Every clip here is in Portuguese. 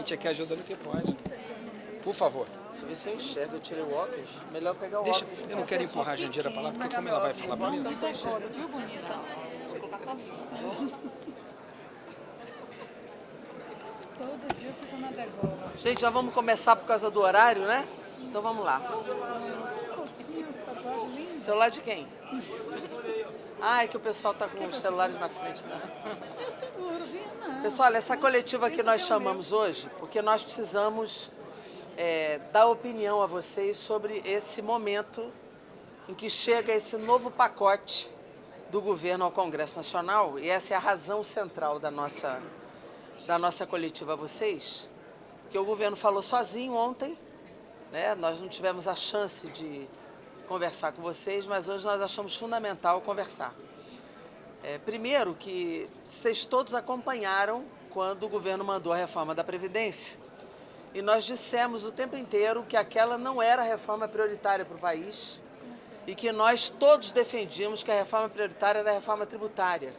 gente aqui ajuda no que pode. Por favor. Deixa eu ver se eu enxergo. Eu tirei o óculos. Melhor pegar o Deixa, óculos. eu não quero empurrar a Jandira para lá, porque como ela vai falar primeiro... Não tô enxergando. Viu, bonita? Vou colocar sozinha. Todo dia eu fico na degola. Gente, já vamos começar por causa do horário, né? Então vamos lá. Tatuagem linda. Celular de quem? Ah, é que o pessoal tá com os celulares na frente, né? Eu seguro, viu? Não. Pessoal, essa coletiva que nós chamamos hoje, porque nós precisamos dar opinião a vocês sobre esse momento em que chega esse novo pacote do governo ao Congresso Nacional, e essa é a razão central da nossa coletiva a vocês, que o governo falou sozinho ontem, né? Nós não tivemos a chance de conversar com vocês, mas hoje nós achamos fundamental conversar. Primeiro que vocês todos acompanharam quando o governo mandou a reforma da Previdência, e nós dissemos o tempo inteiro que aquela não era a reforma prioritária para o país e que nós todos defendíamos que a reforma prioritária era a reforma tributária.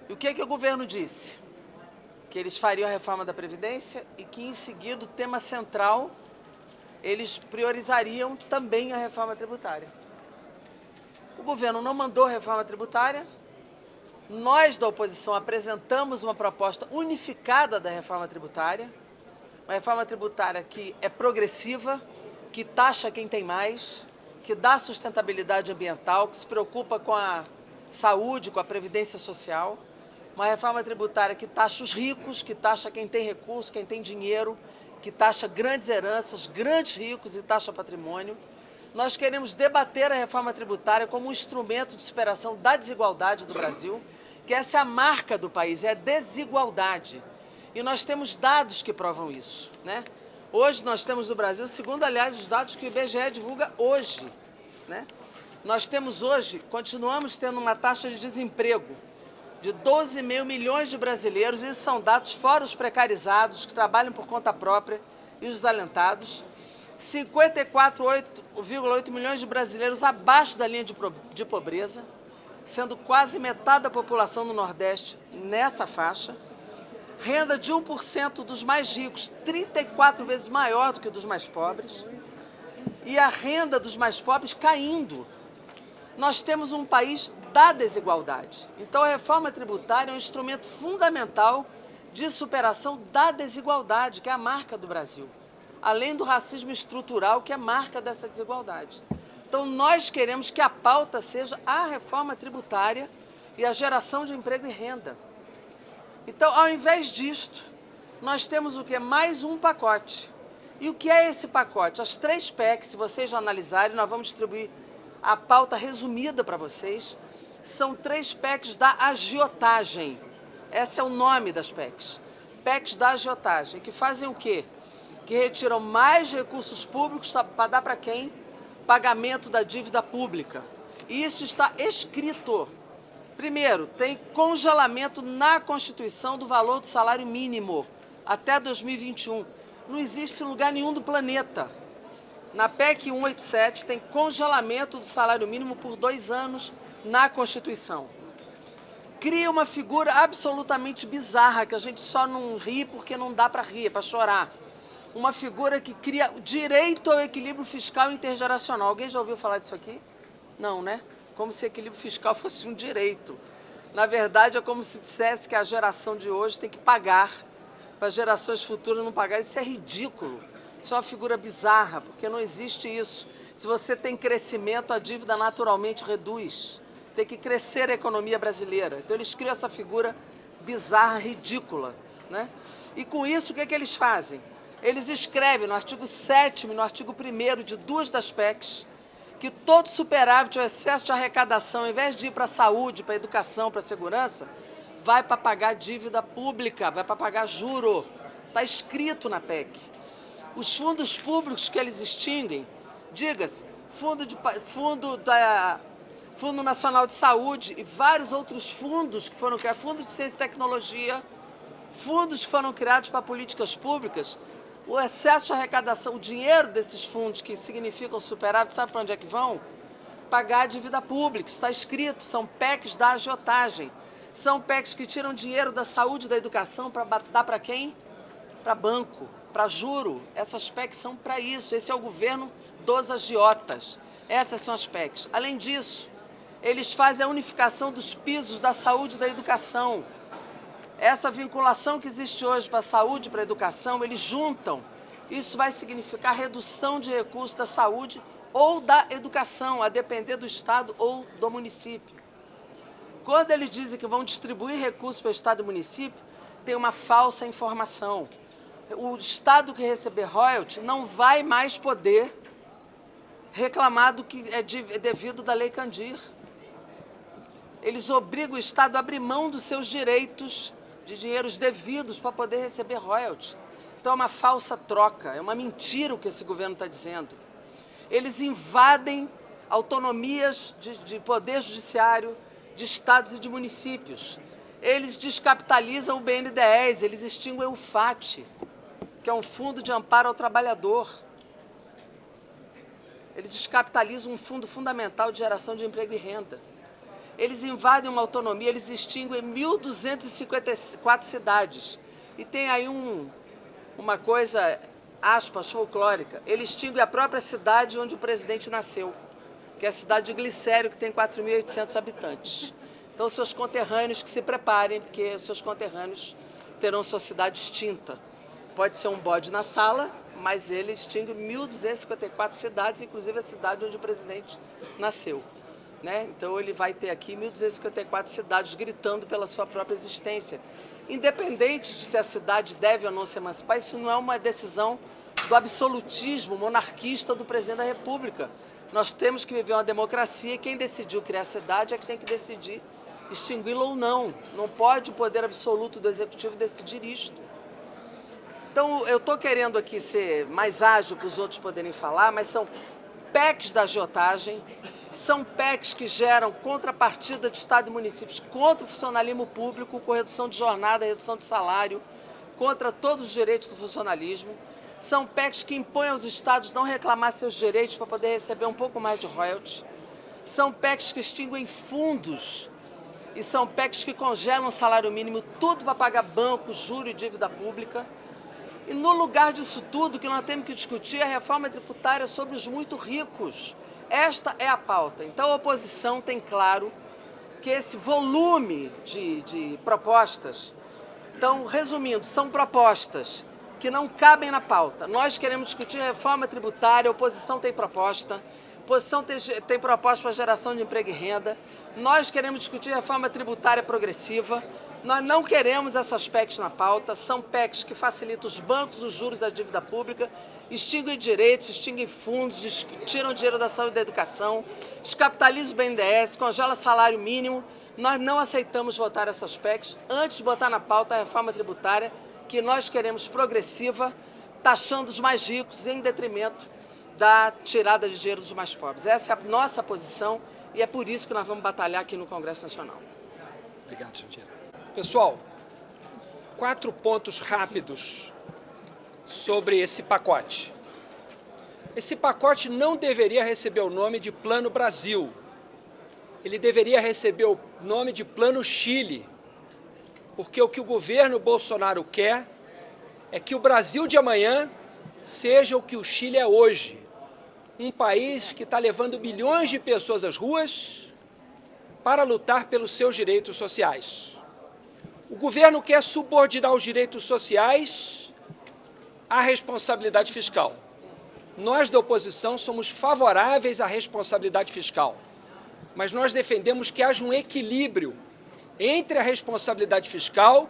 E o que o governo disse? Que eles fariam a reforma da Previdência e que, em seguida, o tema central, eles priorizariam também a reforma tributária. O governo não mandou a reforma tributária, nós da oposição apresentamos uma proposta unificada da reforma tributária, uma reforma tributária que é progressiva, que taxa quem tem mais, que dá sustentabilidade ambiental, que se preocupa com a saúde, com a previdência social, uma reforma tributária que taxa os ricos, que taxa quem tem recurso, quem tem dinheiro, que taxa grandes heranças, grandes ricos e taxa patrimônio. Nós queremos debater a reforma tributária como um instrumento de superação da desigualdade do Brasil, que essa é a marca do país, é a desigualdade. E nós temos dados que provam isso, né? Hoje nós temos no Brasil, segundo, aliás, os dados que o IBGE divulga hoje, né? Nós temos hoje, continuamos tendo uma taxa de desemprego de 12,5 milhões de brasileiros, isso são dados fora os precarizados, que trabalham por conta própria, e os desalentados, 54,8 milhões de brasileiros abaixo da linha de pobreza, sendo quase metade da população no Nordeste nessa faixa, renda de 1% dos mais ricos, 34 vezes maior do que dos mais pobres, e a renda dos mais pobres caindo. Nós temos um país da desigualdade. Então, a reforma tributária é um instrumento fundamental de superação da desigualdade, que é a marca do Brasil, além do racismo estrutural, que é marca dessa desigualdade. Então, nós queremos que a pauta seja a reforma tributária e a geração de emprego e renda. Então, ao invés disto, nós temos o quê? Mais um pacote. E o que é esse pacote? As 3 PECs, se vocês já analisarem, nós vamos distribuir a pauta resumida para vocês. São 3 PECs da agiotagem. Esse é o nome das PECs. PECs da agiotagem, que fazem o quê? Que retiram mais recursos públicos para dar para quem? Pagamento da dívida pública. E isso está escrito. Primeiro, tem congelamento na Constituição do valor do salário mínimo até 2021. Não existe em lugar nenhum do planeta. Na PEC 187 tem congelamento do salário mínimo por 2 anos na Constituição. Cria uma figura absolutamente bizarra, que a gente só não ri porque não dá para rir, é para chorar. Uma figura que cria o direito ao equilíbrio fiscal intergeracional. Alguém já ouviu falar disso aqui? Não, né? Como se equilíbrio fiscal fosse um direito. Na verdade, é como se dissesse que a geração de hoje tem que pagar para gerações futuras não pagarem. Isso é ridículo. Isso é uma figura bizarra, porque não existe isso. Se você tem crescimento, a dívida naturalmente reduz. Tem que crescer a economia brasileira. Então, eles criam essa figura bizarra, ridícula, né? E com isso, o que eles fazem? Eles escrevem no artigo 7º e no artigo 1º de 2 das PECs que todo superávit ou excesso de arrecadação, ao invés de ir para a saúde, para a educação, para a segurança, vai para pagar dívida pública, vai para pagar juro. Está escrito na PEC. Os fundos públicos que eles extinguem, diga-se, Fundo Nacional de Saúde e vários outros fundos que foram criados, Fundo de Ciência e Tecnologia, fundos que foram criados para políticas públicas, o excesso de arrecadação, o dinheiro desses fundos que significam superávit, sabe para onde é que vão? Pagar a dívida pública, está escrito, são PECs da agiotagem. São PECs que tiram dinheiro da saúde e da educação para dar para quem? para banco, para juro. Essas PECs são para isso. Esse é o governo dos agiotas. Essas são as PECs. Além disso, eles fazem a unificação dos pisos da saúde e da educação. Essa vinculação que existe hoje para a saúde e para a educação, eles juntam. Isso vai significar redução de recursos da saúde ou da educação, a depender do Estado ou do município. Quando eles dizem que vão distribuir recursos para o Estado e município, tem uma falsa informação. O Estado que receber royalty não vai mais poder reclamar do que é devido da Lei Candir. Eles obrigam o Estado a abrir mão dos seus direitos de dinheiros devidos para poder receber royalties. Então é uma falsa troca, é uma mentira o que esse governo está dizendo. Eles invadem autonomias de poder judiciário, de estados e de municípios. Eles descapitalizam o BNDES, eles extinguem o FAT, que é um fundo de amparo ao trabalhador. Eles descapitalizam um fundo fundamental de geração de emprego e renda. Eles invadem uma autonomia, eles extinguem 1.254 cidades. E tem aí uma coisa, aspas, folclórica. Ele extingue a própria cidade onde o presidente nasceu, que é a cidade de Glicério, que tem 4.800 habitantes. Então, seus conterrâneos que se preparem, porque os seus conterrâneos terão sua cidade extinta. Pode ser um bode na sala, mas ele extingue 1.254 cidades, inclusive a cidade onde o presidente nasceu. Né? Então, ele vai ter aqui 1.254 cidades gritando pela sua própria existência. Independente de se a cidade deve ou não se emancipar, isso não é uma decisão do absolutismo monarquista do presidente da República. Nós temos que viver uma democracia e quem decidiu criar a cidade é que tem que decidir extingui-la ou não. Não pode o poder absoluto do Executivo decidir isto. Então, eu estou querendo aqui ser mais ágil para os outros poderem falar, mas são PECs da agiotagem, são PECs que geram contrapartida de Estado e municípios contra o funcionalismo público, com redução de jornada, redução de salário, contra todos os direitos do funcionalismo. São PECs que impõem aos Estados não reclamar seus direitos para poder receber um pouco mais de royalties. São PECs que extinguem fundos e são PECs que congelam o salário mínimo, tudo para pagar banco, juro e dívida pública. E no lugar disso tudo, o que nós temos que discutir é a reforma tributária sobre os muito ricos. Esta é a pauta. Então, a oposição tem claro que esse volume de propostas, então, resumindo, são propostas que não cabem na pauta. Nós queremos discutir reforma tributária, a oposição tem proposta, a oposição tem proposta para geração de emprego e renda, nós queremos discutir reforma tributária progressiva, nós não queremos essas PECs na pauta, são PECs que facilitam os bancos, os juros da dívida pública, extinguem direitos, extinguem fundos, tiram dinheiro da saúde e da educação, descapitalizam o BNDES, congela salário mínimo. Nós não aceitamos votar essas PECs antes de botar na pauta a reforma tributária, que nós queremos progressiva, taxando os mais ricos em detrimento da tirada de dinheiro dos mais pobres. Essa é a nossa posição e é por isso que nós vamos batalhar aqui no Congresso Nacional. Obrigado, Jandira. Pessoal, 4 pontos rápidos sobre esse pacote. Esse pacote não deveria receber o nome de Plano Brasil. Ele deveria receber o nome de Plano Chile, porque o que o governo Bolsonaro quer é que o Brasil de amanhã seja o que o Chile é hoje. Um país que está levando milhões de pessoas às ruas para lutar pelos seus direitos sociais. O governo quer subordinar os direitos sociais à responsabilidade fiscal. Nós, da oposição, somos favoráveis à responsabilidade fiscal, mas nós defendemos que haja um equilíbrio entre a responsabilidade fiscal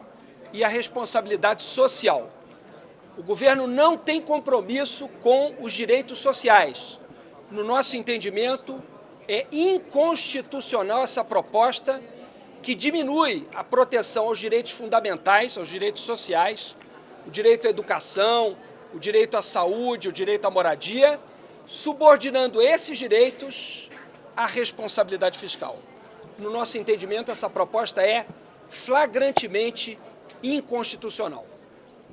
e a responsabilidade social. O governo não tem compromisso com os direitos sociais. No nosso entendimento, é inconstitucional essa proposta que diminui a proteção aos direitos fundamentais, aos direitos sociais, o direito à educação, o direito à saúde, o direito à moradia, subordinando esses direitos à responsabilidade fiscal. No nosso entendimento, essa proposta é flagrantemente inconstitucional.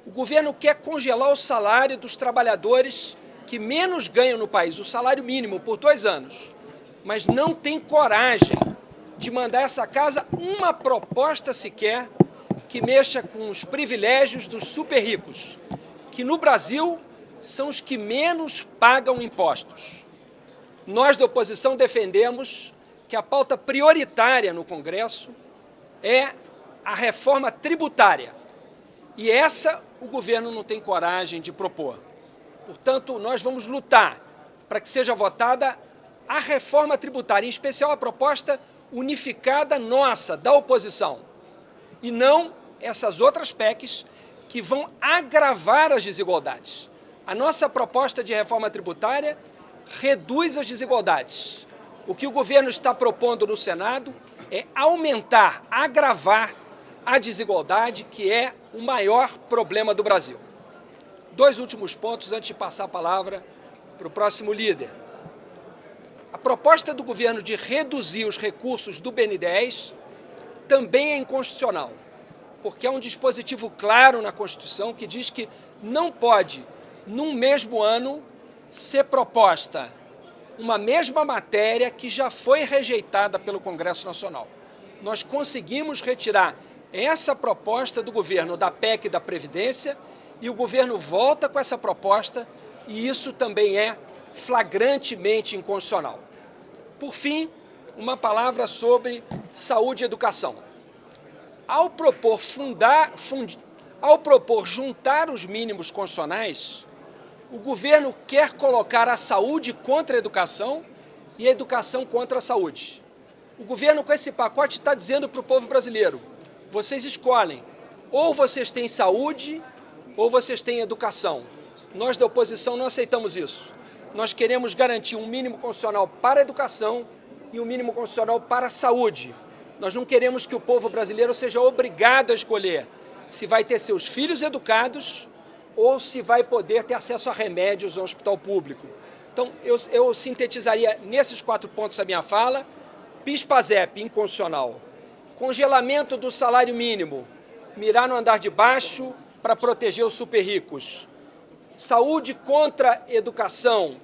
O governo quer congelar o salário dos trabalhadores que menos ganham no país, o salário mínimo, por 2 anos, mas não tem coragem de mandar essa casa uma proposta sequer que mexa com os privilégios dos super ricos, que no Brasil são os que menos pagam impostos. Nós da oposição defendemos que a pauta prioritária no Congresso é a reforma tributária. E essa o governo não tem coragem de propor. Portanto, nós vamos lutar para que seja votada a reforma tributária, em especial a proposta unificada nossa, da oposição, e não essas outras PECs que vão agravar as desigualdades. A nossa proposta de reforma tributária reduz as desigualdades. O que o governo está propondo no Senado é aumentar, agravar a desigualdade, que é o maior problema do Brasil. 2 últimos pontos antes de passar a palavra para o próximo líder. A proposta do governo de reduzir os recursos do BNDES também é inconstitucional, porque é um dispositivo claro na Constituição que diz que não pode, num mesmo ano, ser proposta uma mesma matéria que já foi rejeitada pelo Congresso Nacional. Nós conseguimos retirar essa proposta do governo da PEC da Previdência e o governo volta com essa proposta e isso também é flagrantemente inconstitucional. Por fim, uma palavra sobre saúde e educação. Ao propor juntar os mínimos constitucionais, o governo quer colocar a saúde contra a educação e a educação contra a saúde. O governo, com esse pacote, está dizendo para o povo brasileiro: vocês escolhem, ou vocês têm saúde ou vocês têm educação. Nós da oposição não aceitamos isso. Nós queremos garantir um mínimo constitucional para a educação e um mínimo constitucional para a saúde. Nós não queremos que o povo brasileiro seja obrigado a escolher se vai ter seus filhos educados ou se vai poder ter acesso a remédios ao hospital público. Então, eu sintetizaria nesses 4 pontos a minha fala: PIS/PASEP, inconstitucional; congelamento do salário mínimo, mirar no andar de baixo para proteger os super ricos; saúde contra educação,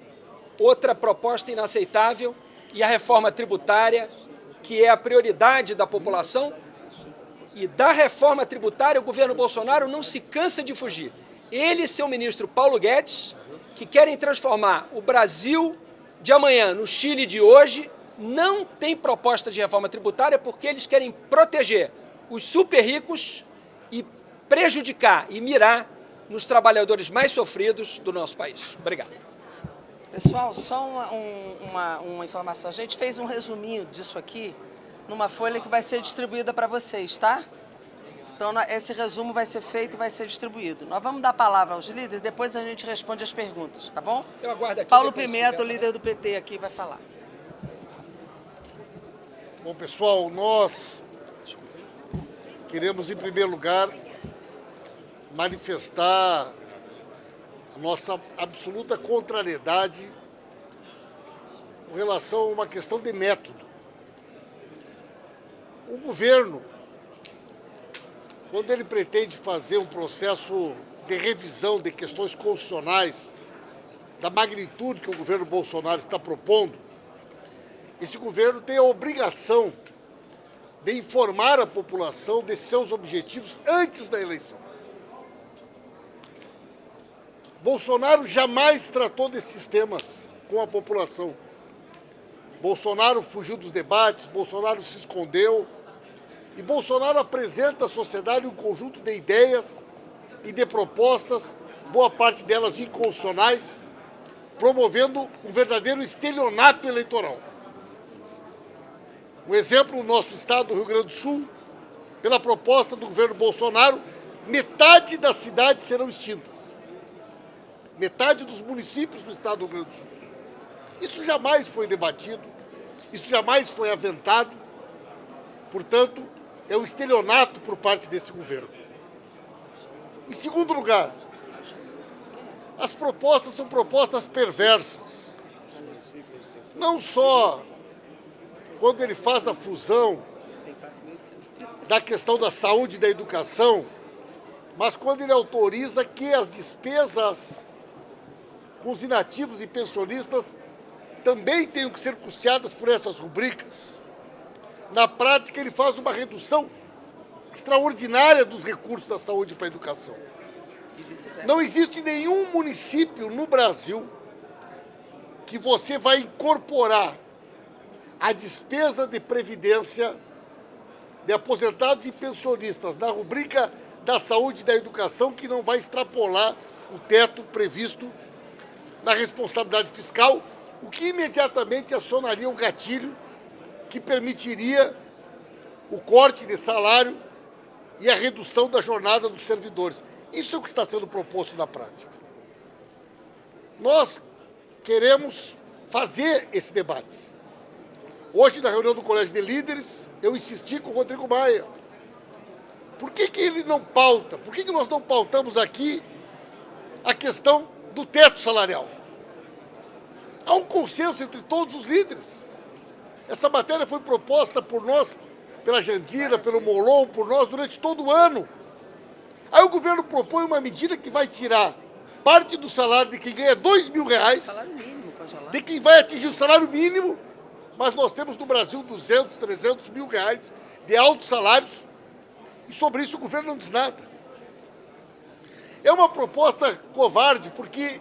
outra proposta inaceitável; e a reforma tributária, que é a prioridade da população. E da reforma tributária, o governo Bolsonaro não se cansa de fugir. Ele e seu ministro Paulo Guedes, que querem transformar o Brasil de amanhã no Chile de hoje, não tem proposta de reforma tributária porque eles querem proteger os super ricos e prejudicar e mirar nos trabalhadores mais sofridos do nosso país. Obrigado. Pessoal, só uma informação. A gente fez um resuminho disso aqui numa folha que vai ser distribuída para vocês, tá? Então, esse resumo vai ser feito e vai ser distribuído. Nós vamos dar a palavra aos líderes, depois a gente responde as perguntas, tá bom? Eu aguardo aqui. Paulo Pimenta, o líder do PT aqui, vai falar. Bom, pessoal, nós queremos, em primeiro lugar, manifestar a nossa absoluta contrariedade com relação a uma questão de método. O governo, quando ele pretende fazer um processo de revisão de questões constitucionais da magnitude que o governo Bolsonaro está propondo, esse governo tem a obrigação de informar a população de seus objetivos antes da eleição. Bolsonaro jamais tratou desses temas com a população. Bolsonaro fugiu dos debates, Bolsonaro se escondeu, e Bolsonaro apresenta à sociedade um conjunto de ideias e de propostas, boa parte delas inconstitucionais, promovendo um verdadeiro estelionato eleitoral. Um exemplo, no nosso estado do Rio Grande do Sul, pela proposta do governo Bolsonaro, metade das cidades serão extintas. Metade dos municípios do estado do Rio Grande do Sul. Isso jamais foi debatido, isso jamais foi aventado, portanto, é um estelionato por parte desse governo. Em segundo lugar, as propostas são propostas perversas. Não só quando ele faz a fusão da questão da saúde e da educação, mas quando ele autoriza que as despesas com os inativos e pensionistas também tenham que ser custeadas por essas rubricas. Na prática, ele faz uma redução extraordinária dos recursos da saúde para a educação. E vice-versa. Não existe nenhum município no Brasil que você vai incorporar a despesa de previdência de aposentados e pensionistas na rubrica da saúde e da educação que não vai extrapolar o teto previsto na responsabilidade fiscal, o que imediatamente acionaria o gatilho que permitiria o corte de salário e a redução da jornada dos servidores. Isso é o que está sendo proposto na prática. Nós queremos fazer esse debate. Hoje, na reunião do Colégio de Líderes, eu insisti com o Rodrigo Maia. Por que ele não pauta? Por que nós não pautamos aqui a questão do teto salarial? Há um consenso entre todos os líderes. Essa matéria foi proposta por nós, pela Jandira, pelo Molon, por nós durante todo o ano. Aí o governo propõe uma medida que vai tirar parte do salário de quem ganha R$2.000, Salário mínimo, congelado. de quem vai atingir o salário mínimo, mas nós temos no Brasil 200, 300 mil reais de altos salários, e sobre isso o governo não diz nada. É uma proposta covarde, porque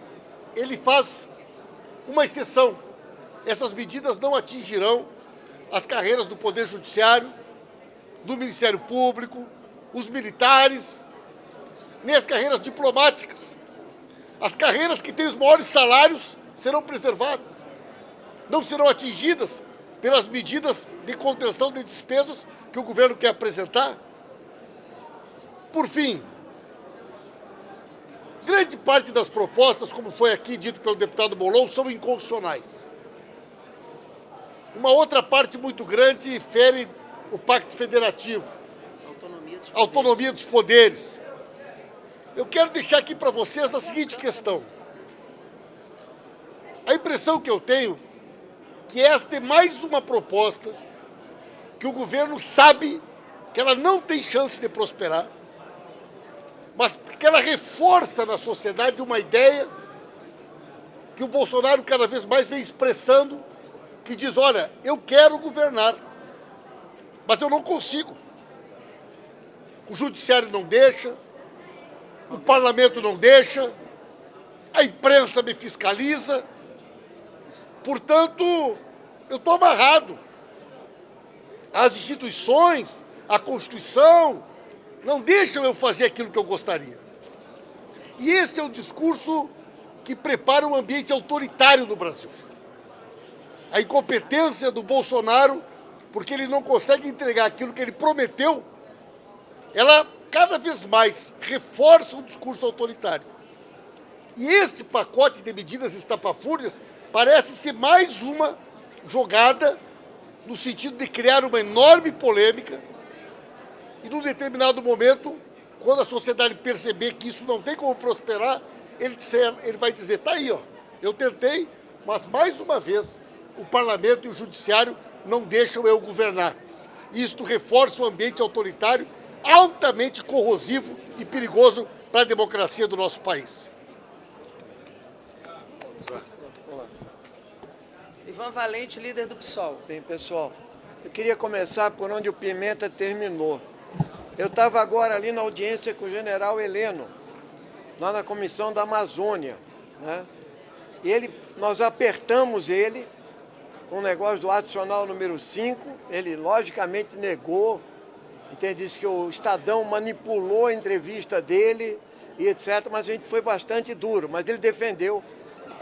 ele faz uma exceção. Essas medidas não atingirão as carreiras do Poder Judiciário, do Ministério Público, os militares, nem as carreiras diplomáticas. As carreiras que têm os maiores salários serão preservadas. Não serão atingidas pelas medidas de contenção de despesas que o governo quer apresentar. Por fim, grande parte das propostas, como foi aqui dito pelo deputado Molon, são inconstitucionais. Uma outra parte muito grande fere o Pacto Federativo, autonomia dos poderes. Eu quero deixar aqui para vocês a seguinte questão. A impressão que eu tenho que esta é mais uma proposta que o governo sabe que ela não tem chance de prosperar, mas que ela reforça na sociedade uma ideia que o Bolsonaro cada vez mais vem expressando, que diz, olha, eu quero governar, mas eu não consigo. O judiciário não deixa, o parlamento não deixa, a imprensa me fiscaliza, portanto, eu estou amarrado. As instituições, a Constituição, não deixam eu fazer aquilo que eu gostaria. E esse é o discurso que prepara um ambiente autoritário no Brasil. A incompetência do Bolsonaro, porque ele não consegue entregar aquilo que ele prometeu, ela cada vez mais reforça o discurso autoritário. E esse pacote de medidas estapafúrdias parece ser mais uma jogada no sentido de criar uma enorme polêmica e, num determinado momento, quando a sociedade perceber que isso não tem como prosperar, ele vai dizer, tá aí, ó, eu tentei, mas mais uma vez o parlamento e o judiciário não deixam eu governar. Isto reforça o ambiente autoritário altamente corrosivo e perigoso para a democracia do nosso país. Ivan Valente, líder do PSOL. Bem, pessoal, eu queria começar por onde o Pimenta terminou. Eu estava agora ali na audiência com o general Heleno, lá na Comissão da Amazônia, né? E nós apertamos ele com o negócio do adicional número 5, ele logicamente negou, entende? Disse que o Estadão manipulou a entrevista dele e etc., mas a gente foi bastante duro, mas ele defendeu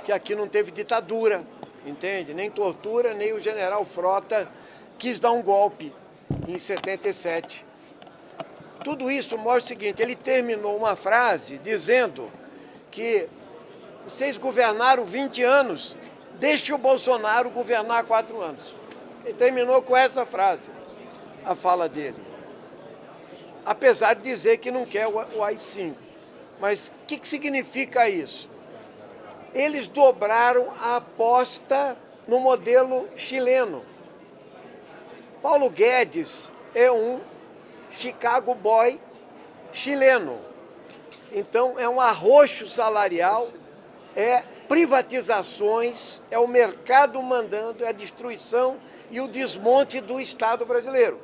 que aqui não teve ditadura, entende? Nem tortura, nem o general Frota quis dar um golpe em 77. Tudo isso mostra o seguinte, ele terminou uma frase dizendo que vocês governaram 20 anos, deixe o Bolsonaro governar 4 anos. Ele terminou com essa frase, a fala dele. Apesar de dizer que não quer o AI-5. Mas o que significa isso? Eles dobraram a aposta no modelo chileno. Paulo Guedes é um Chicago Boy chileno. Então, é um arroxo salarial, é privatizações, é o mercado mandando, é a destruição e o desmonte do Estado brasileiro.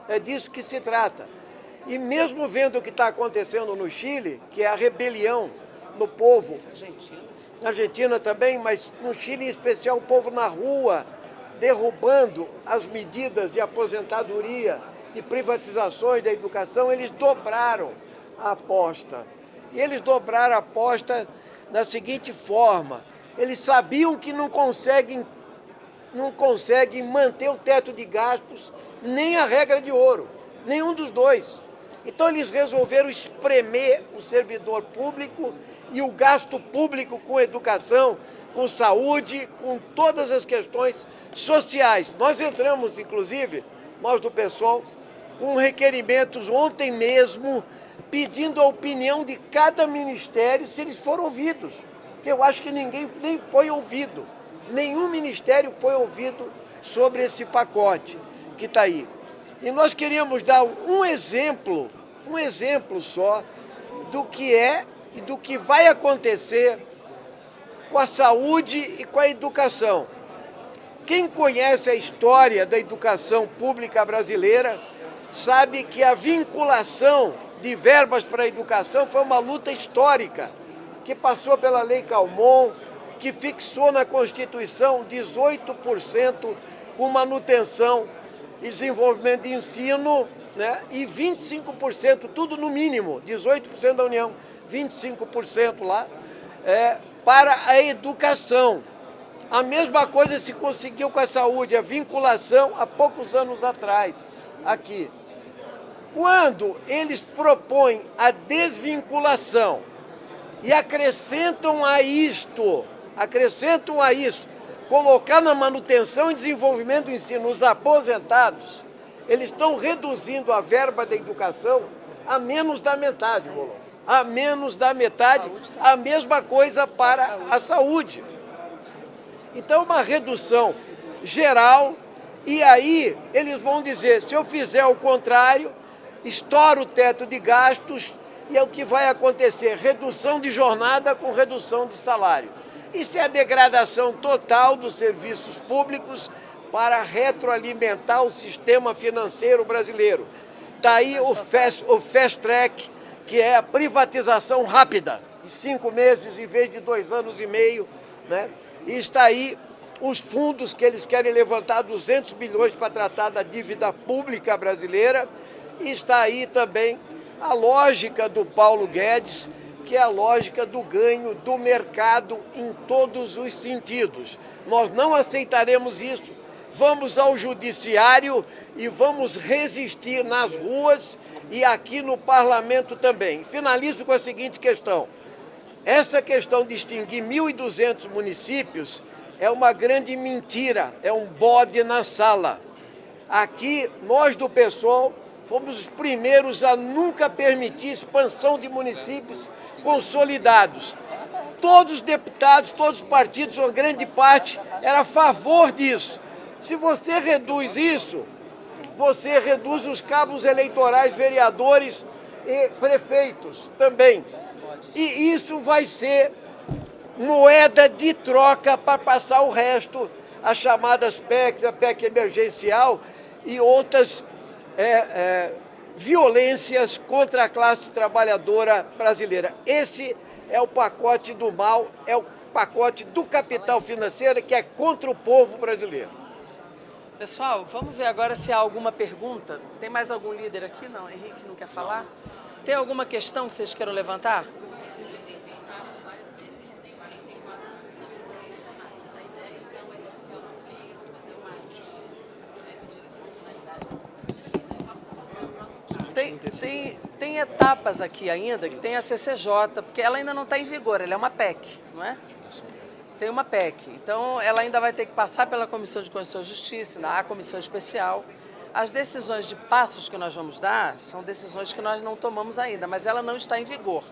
É disso que se trata. E mesmo vendo o que está acontecendo no Chile, que é a rebelião no povo, na Argentina também, mas no Chile em especial, o povo na rua, derrubando as medidas de aposentadoria, de privatizações da educação, eles dobraram a aposta. E eles dobraram a aposta da seguinte forma: eles sabiam que não conseguem manter o teto de gastos, nem a regra de ouro, nenhum dos dois. Então eles resolveram espremer o servidor público e o gasto público com educação, com saúde, com todas as questões sociais. Nós entramos, inclusive, nós do PSOL, com requerimentos ontem mesmo, pedindo a opinião de cada ministério se eles foram ouvidos. Porque eu acho que ninguém nem foi ouvido. Nenhum ministério foi ouvido sobre esse pacote que está aí. E nós queríamos dar um exemplo só do que é e do que vai acontecer com a saúde e com a educação. Quem conhece a história da educação pública brasileira sabe que a vinculação de verbas para a educação foi uma luta histórica, que passou pela Lei Calmon, que fixou na Constituição 18% com manutenção e desenvolvimento de ensino, né? E 25%, tudo no mínimo, 18% da União, 25% lá, para a educação. A mesma coisa se conseguiu com a saúde, a vinculação há poucos anos atrás, aqui. Quando eles propõem a desvinculação e acrescentam a isso, colocar na manutenção e desenvolvimento do ensino os aposentados, eles estão reduzindo a verba da educação a menos da metade, Rolando. A menos da metade, a mesma coisa para a saúde. Então, uma redução geral, e aí eles vão dizer, se eu fizer o contrário, estoura o teto de gastos e é o que vai acontecer, redução de jornada com redução de salário. Isso é a degradação total dos serviços públicos para retroalimentar o sistema financeiro brasileiro. Daí o fast track, que é a privatização rápida, de 5 meses em vez de 2 anos e meio, né? E está aí os fundos que eles querem levantar 200 bilhões para tratar da dívida pública brasileira. E está aí também a lógica do Paulo Guedes, que é a lógica do ganho do mercado em todos os sentidos. Nós não aceitaremos isso. Vamos ao judiciário e vamos resistir nas ruas e aqui no parlamento também. Finalizo com a seguinte questão. Essa questão de extinguir 1.200 municípios é uma grande mentira, é um bode na sala. Aqui, nós do PSOL fomos os primeiros a nunca permitir expansão de municípios consolidados. Todos os deputados, todos os partidos, uma grande parte, era a favor disso. Se você reduz isso, você reduz os cabos eleitorais, vereadores e prefeitos também. E isso vai ser moeda de troca para passar o resto, as chamadas PECs, a PEC emergencial e outras violências contra a classe trabalhadora brasileira. Esse é o pacote do mal, é o pacote do capital financeiro que é contra o povo brasileiro. Pessoal, vamos ver agora se há alguma pergunta. Tem mais algum líder aqui? Não, Henrique não quer falar? Tem alguma questão que vocês queiram levantar? Tem etapas aqui ainda, que tem a CCJ, porque ela ainda não está em vigor, ela é uma PEC, não é? Tem uma PEC, então ela ainda vai ter que passar pela Comissão de Constituição e Justiça, ainda há comissão especial. As decisões de passos que nós vamos dar são decisões que nós não tomamos ainda, mas ela não está em vigor.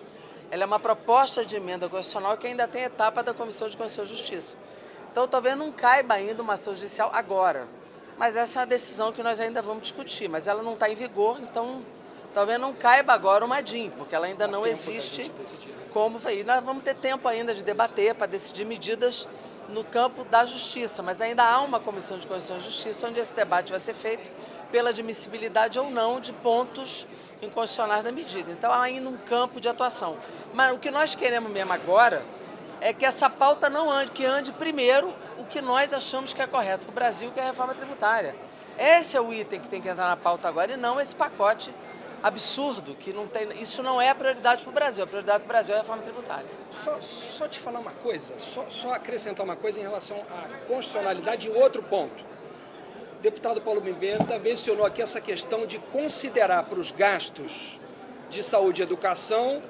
Ela é uma proposta de emenda constitucional que ainda tem etapa da Comissão de Constituição e Justiça. Então talvez não caiba ainda uma ação judicial agora, mas essa é uma decisão que nós ainda vamos discutir, mas ela não está em vigor, então talvez não caiba agora uma DIN, porque ela ainda não existe como... E nós vamos ter tempo ainda de debater para decidir medidas no campo da justiça, mas ainda há uma Comissão de Constituição e Justiça onde esse debate vai ser feito pela admissibilidade ou não de pontos inconstitucionais da medida. Então, há ainda um campo de atuação. Mas o que nós queremos mesmo agora é que essa pauta não ande, que ande primeiro o que nós achamos que é correto para o Brasil, que é a reforma tributária. Esse é o item que tem que entrar na pauta agora e não esse pacote absurdo, que não tem. Isso não é a prioridade para o Brasil. A prioridade para o Brasil é a reforma tributária. Só te falar uma coisa, só acrescentar uma coisa em relação à constitucionalidade e outro ponto. O deputado Paulo Pimenta mencionou aqui essa questão de considerar para os gastos de saúde e educação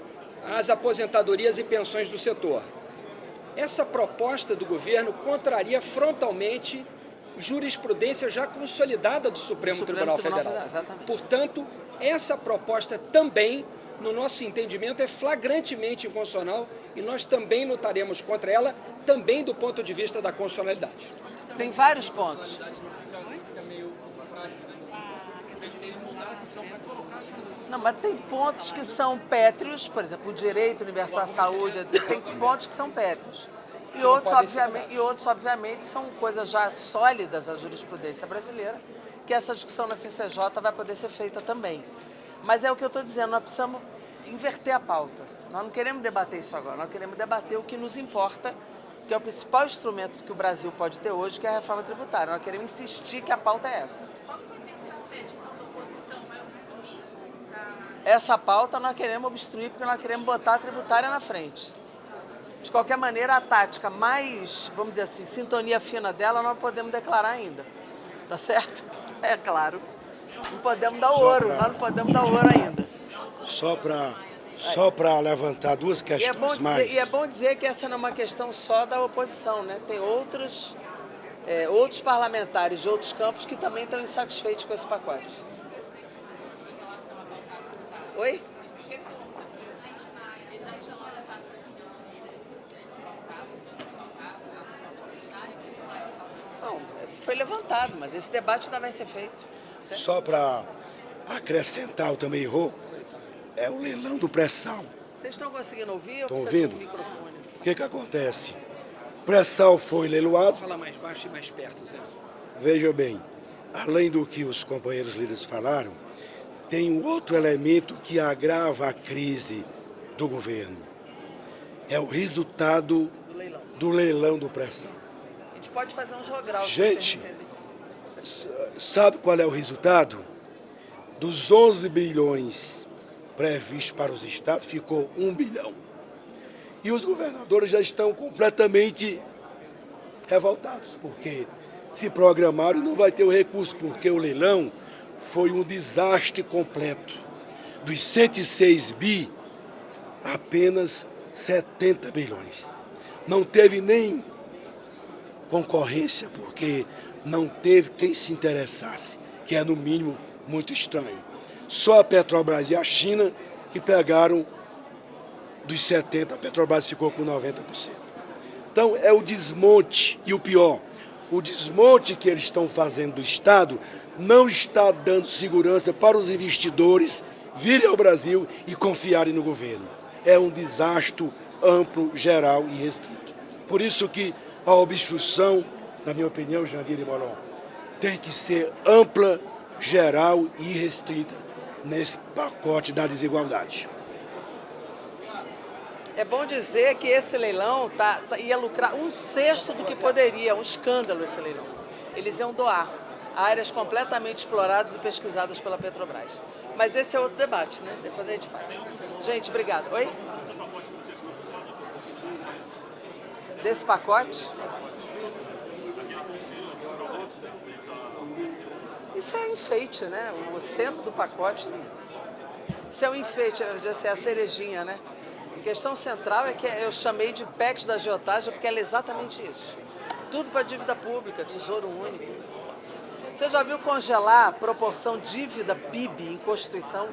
as aposentadorias e pensões do setor. Essa proposta do governo contraria frontalmente jurisprudência já consolidada do Supremo Tribunal Federal. Exatamente. Portanto, essa proposta também, no nosso entendimento, é flagrantemente inconstitucional e nós também lutaremos contra ela, também do ponto de vista da constitucionalidade. Tem vários pontos. Não, mas tem pontos que são pétreos, por exemplo, o direito universal à saúde, tem pontos que são pétreos. E outros, obviamente, são coisas já sólidas da jurisprudência brasileira, que essa discussão na CCJ vai poder ser feita também. Mas é o que eu estou dizendo, nós precisamos inverter a pauta. Nós não queremos debater isso agora, nós queremos debater o que nos importa, que é o principal instrumento que o Brasil pode ter hoje, que é a reforma tributária. Nós queremos insistir que a pauta é essa. Essa pauta nós queremos obstruir porque nós queremos botar a tributária na frente. De qualquer maneira, a tática mais, vamos dizer assim, sintonia fina dela, nós não podemos declarar ainda. Tá certo? É claro. Não podemos dar ouro, nós não podemos dar ouro ainda. Só para levantar duas questões mais. E é bom dizer que essa não é uma questão só da oposição, né? Tem outros parlamentares de outros campos que também estão insatisfeitos com esse pacote. Oi? Não, esse foi levantado, mas esse debate ainda vai ser feito. Certo? Só para acrescentar, eu também errou, é o leilão do pré-sal. Vocês estão conseguindo ouvir? Estão ou ouvindo? Um microfone? O que acontece? O pré-sal foi leiloado. Fala mais baixo e mais perto, Zé. Veja bem, além do que os companheiros líderes falaram, tem um outro elemento que agrava a crise do governo. É o resultado do leilão do pré-sal. A gente pode fazer um jogral. Gente, sabe qual é o resultado? Dos 11 bilhões previstos para os estados, ficou 1 bilhão. E os governadores já estão completamente revoltados, porque se programaram e não vai ter o recurso, porque o leilão foi um desastre completo. Dos 106 bi, apenas 70 bilhões. Não teve nem concorrência, porque não teve quem se interessasse, que é, no mínimo, muito estranho. Só a Petrobras e a China que pegaram dos 70, a Petrobras ficou com 90%. Então, é o desmonte, e o pior, o desmonte que eles estão fazendo do Estado não está dando segurança para os investidores virem ao Brasil e confiarem no governo. É um desastre amplo, geral e restrito. Por isso que a obstrução, na minha opinião, Jandira e Molon, tem que ser ampla, geral e restrita nesse pacote da desigualdade. É bom dizer que esse leilão ia lucrar 1/6 do que poderia, um escândalo esse leilão. Eles iam doar áreas completamente exploradas e pesquisadas pela Petrobras. Mas esse é outro debate, né? Depois a gente fala. Gente, obrigada. Oi? Desse pacote? Isso é enfeite, né? O centro do pacote. Isso é um enfeite, é a cerejinha, né? A questão central é que eu chamei de PEC da agiotagem porque ela é exatamente isso. Tudo para dívida pública, tesouro único. Você já viu congelar a proporção dívida PIB em Constituição?